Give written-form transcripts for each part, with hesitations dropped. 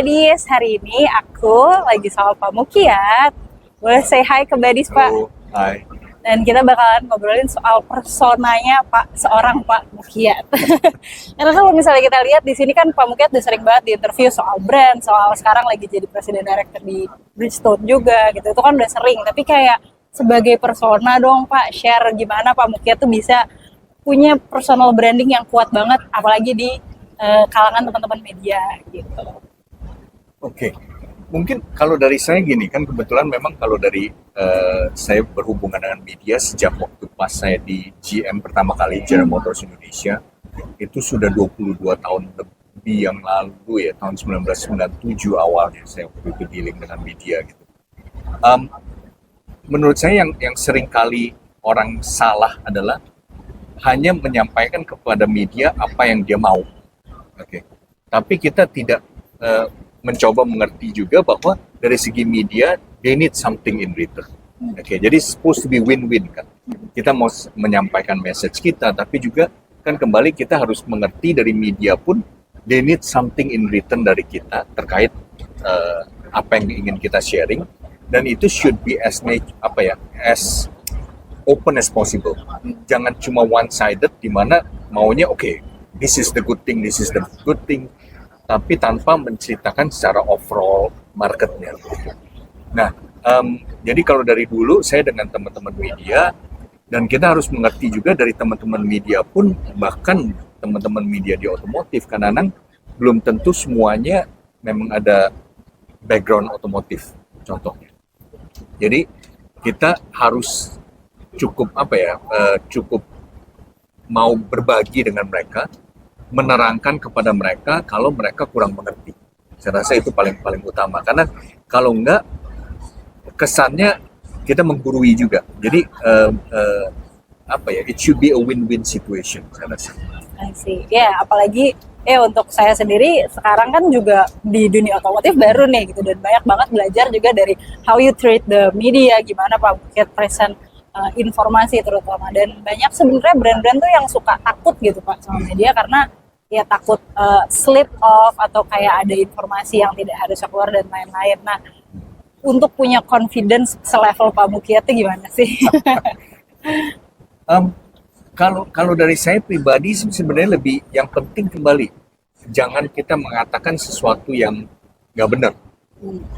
Badis, hari ini aku lagi sama Pak Mukiat. Boleh say hi ke Badis, Pak? Halo, hai. Dan kita bakalan ngobrolin soal personanya seorang Pak Mukiat. Karena kalau misalnya kita lihat di sini kan Pak Mukiat udah sering banget di interview soal brand, soal sekarang lagi jadi presiden director di Bridgestone juga gitu. Itu kan udah sering, tapi kayak sebagai persona dong Pak, share gimana Pak Mukiat tuh bisa punya personal branding yang kuat banget, apalagi di kalangan teman-teman media gitu. Oke, mungkin kalau dari saya gini kan kebetulan memang kalau dari saya berhubungan dengan media sejak waktu pas saya di GM pertama kali, General Motors Indonesia, itu sudah 22 tahun lebih yang lalu ya, tahun 1997 awalnya saya waktu itu dealing dengan media gitu. Menurut saya yang sering kali orang salah adalah hanya menyampaikan kepada media apa yang dia mau. Oke. Tapi kita tidak mencoba mengerti juga bahwa dari segi media they need something in return. Oke, jadi supposed to be win-win kan. Kita mau menyampaikan message kita, tapi juga kan kembali kita harus mengerti dari media pun they need something in return dari kita terkait apa yang ingin kita sharing, dan itu should be as open as possible. Jangan cuma one-sided di mana maunya this is the good thing, tapi tanpa menceritakan secara overall marketnya. Nah, jadi kalau dari dulu saya dengan teman-teman media, dan kita harus mengerti juga dari teman-teman media pun, bahkan teman-teman media di otomotif, kadang-kadang belum tentu semuanya memang ada background otomotif, contohnya. Jadi kita harus cukup mau berbagi dengan mereka, menerangkan kepada mereka kalau mereka kurang mengerti. Saya rasa itu paling utama, karena kalau enggak kesannya kita menggurui juga. Jadi it should be a win-win situation, saya rasa. I see. Ya, apalagi untuk saya sendiri sekarang kan juga di dunia otomotif baru nih gitu, dan banyak banget belajar juga dari how you treat the media, gimana Pak Mukiat present informasi terutama. Dan banyak sebenarnya brand-brand tuh yang suka takut gitu Pak sama media, karena ya takut slip off atau kayak ada informasi yang tidak harus keluar dan lain-lain. Nah, untuk punya confidence selevel Pak Mukiat itu gimana sih? Kalau dari saya pribadi sebenarnya lebih yang penting kembali, jangan kita mengatakan sesuatu yang nggak benar.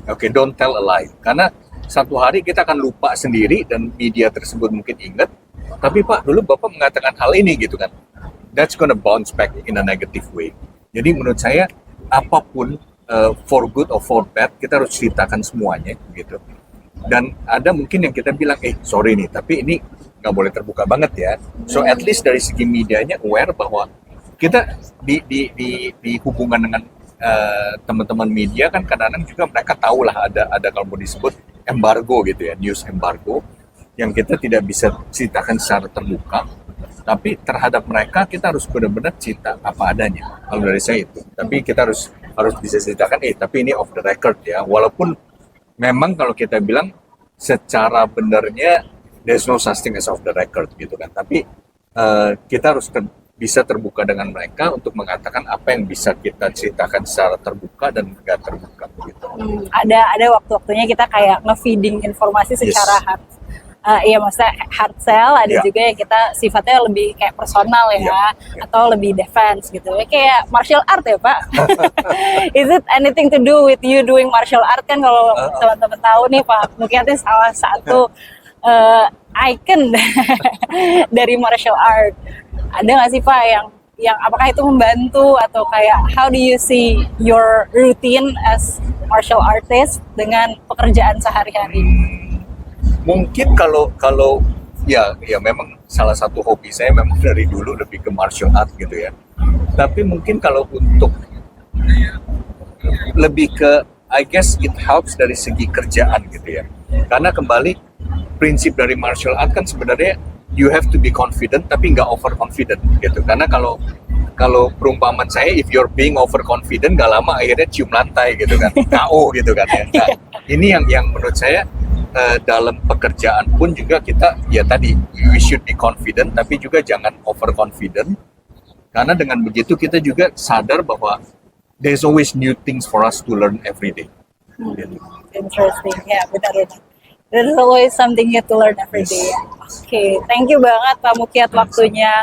Oke, don't tell a lie. Karena satu hari kita akan lupa sendiri dan media tersebut mungkin ingat, tapi Pak dulu Bapak mengatakan hal ini gitu kan. That's gonna bounce back in a negative way. Jadi menurut saya apapun for good or for bad kita harus ceritakan semuanya gitu. Dan ada mungkin yang kita bilang sorry nih, tapi ini nggak boleh terbuka banget ya. So at least dari segi medianya aware bahwa kita di hubungan dengan teman-teman media kan kadang-kadang juga mereka tahu lah ada kalau mau disebut embargo gitu ya, news embargo, yang kita tidak bisa ceritakan secara terbuka. Tapi terhadap mereka kita harus benar-benar cerita apa adanya. Kalau dari saya itu. Tapi kita harus bisa ceritakan, tapi ini off the record ya. Walaupun memang kalau kita bilang secara benarnya there's no such thing as off the record gitu kan. Tapi kita harus bisa terbuka dengan mereka untuk mengatakan apa yang bisa kita ceritakan secara terbuka dan nggak terbuka gitu. Ada waktu-waktunya kita kayak nge-feeding informasi secara maksudnya hard sell, ada juga yang kita sifatnya lebih kayak personal ya, atau lebih defense gitu ya, kayak martial art ya Pak. Is it anything to do with you doing martial art? Kan kalau teman-teman tahu nih Pak Mukiat ini salah satu icon dari martial art. Ada nggak sih Pak yang apakah itu membantu, atau kayak how do you see your routine as martial artist dengan pekerjaan sehari-hari? Mungkin kalau ya memang salah satu hobi saya memang dari dulu lebih ke martial art gitu ya. Tapi mungkin kalau untuk lebih ke I guess it helps dari segi kerjaan gitu ya. Karena kembali prinsip dari martial art kan sebenarnya you have to be confident tapi nggak overconfident gitu. Karena kalau perumpamaan saya, if you're being overconfident, gak lama akhirnya cium lantai gitu kan, KO gitu kan ya. Nah, ini yang menurut saya dalam pekerjaan pun juga kita we should be confident tapi juga jangan overconfident, karena dengan begitu kita juga sadar bahwa there's always new things for us to learn every day. Gitu. Interesting, ya benar-benar. There's always something new to learn every Yes. day. Oke, thank you banget Pak Mukyat waktunya.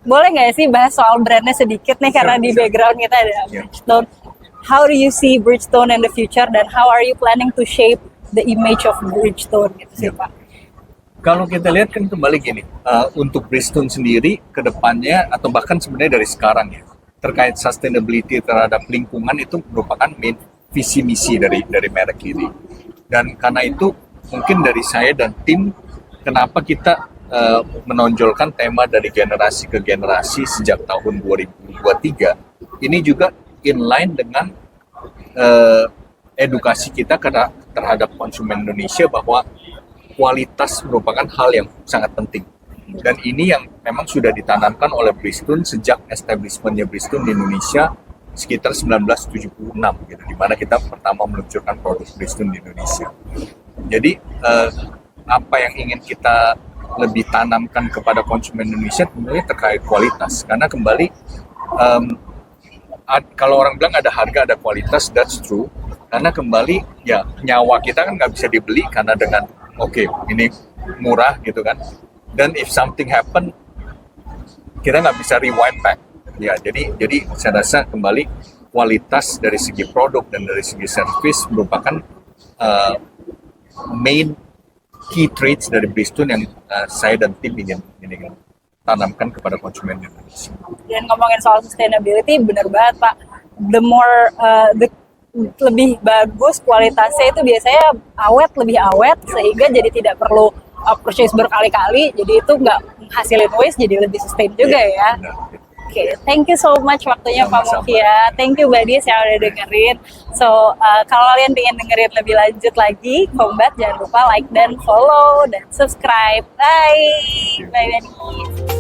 Boleh nggak sih bahas soal brandnya sedikit nih, karena di Sure. background kita ada Yeah. Bridgestone. How do you see Bridgestone in the future, dan how are you planning to shape the image of Bridgestone gitu sih Yeah. Pak? Kalau kita lihat kan kembali gini, untuk Bridgestone sendiri ke depannya atau bahkan sebenarnya dari sekarang ya, terkait sustainability terhadap lingkungan itu merupakan main visi misi dari merek ini. Dan karena itu mungkin dari saya dan tim, kenapa kita menonjolkan tema dari generasi ke generasi sejak tahun 2023, ini juga inline dengan edukasi kita terhadap konsumen Indonesia bahwa kualitas merupakan hal yang sangat penting. Dan ini yang memang sudah ditanamkan oleh Bridgestone sejak establishment-nya Bridgestone di Indonesia sekitar 1976, gitu, di mana kita pertama meluncurkan produk Bridgestone di Indonesia. Jadi apa yang ingin kita lebih tanamkan kepada konsumen Indonesia tentunya terkait kualitas, karena kembali kalau orang bilang ada harga ada kualitas, that's true. Karena kembali ya nyawa kita kan nggak bisa dibeli karena dengan oke, ini murah gitu kan. Dan if something happen, kita nggak bisa rewind back. Ya, jadi saya rasa kembali kualitas dari segi produk dan dari segi service merupakan main key traits dari Bridgestone yang saya dan tim ingin tanamkan kepada konsumen Indonesia. Dan ngomongin soal sustainability, bener banget Pak. The more lebih bagus kualitasnya itu biasanya lebih awet, sehingga jadi tidak perlu purchase berkali-kali, jadi itu nggak menghasilin waste, jadi lebih sustain juga ya. Benar. Oke, thank you so much waktunya Pak Sama-sama. Mukyat. Thank you Badis yang udah dengerin. So, kalau kalian pengen dengerin lebih lanjut lagi, Kombat, jangan lupa like dan follow dan subscribe. Bye! Bye Badis.